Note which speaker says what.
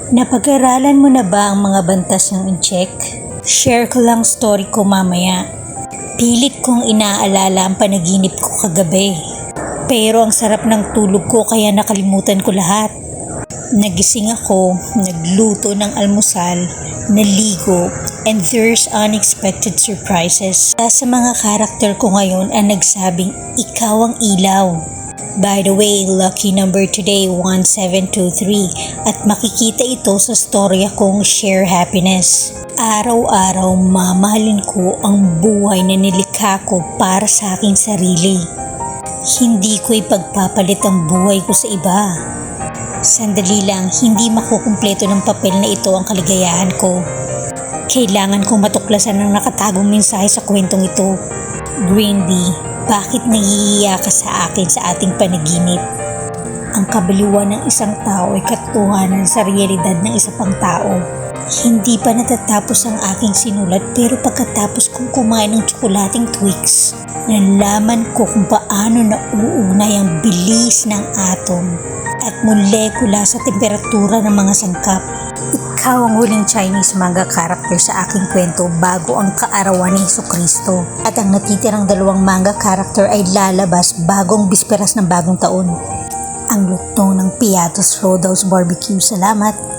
Speaker 1: Napag-aralan mo na ba ang mga bantas ng incheck? Share ko lang story ko mamaya. Pilit kong inaalala ang panaginip ko kagabi. Pero ang sarap ng tulog ko kaya nakalimutan ko lahat. Nagising ako, nagluto ng almusal, naligo, and there's unexpected surprises. Sa mga karakter ko ngayon ang nagsabing ikaw ang ilaw. By the way, lucky number today 1723 at makikita ito sa storya kong Share Happiness. Araw-araw mamahalin ko ang buhay na nilikha ko para sa aking sarili. Hindi ko ipagpapalit ang buhay ko sa iba. Sandali lang, hindi makukumpleto ng papel na ito ang kaligayahan ko. Kailangan kong matuklasan ang nakatagong mensahe sa kwentong ito. Greenby, bakit nahihiya ka sa akin sa ating panaginip? Ang kabaliwan ng isang tao ay katotohanan sa realidad ng isa pang tao. Hindi pa natatapos ang aking sinulat pero pagkatapos kong kumain ng tsokolating Twix, nalaman ko kung paano nauugnay ang bilis ng atom at molekula sa temperatura ng mga sangkap. Ikaw ang huling Chinese manga character sa aking kwento bago ang kaarawan ni Jesucristo at ang natitirang dalawang manga character ay lalabas bago ang bisperas ng bagong taon. Ang lutong ng Piatos Roadhouse Barbecue. Salamat!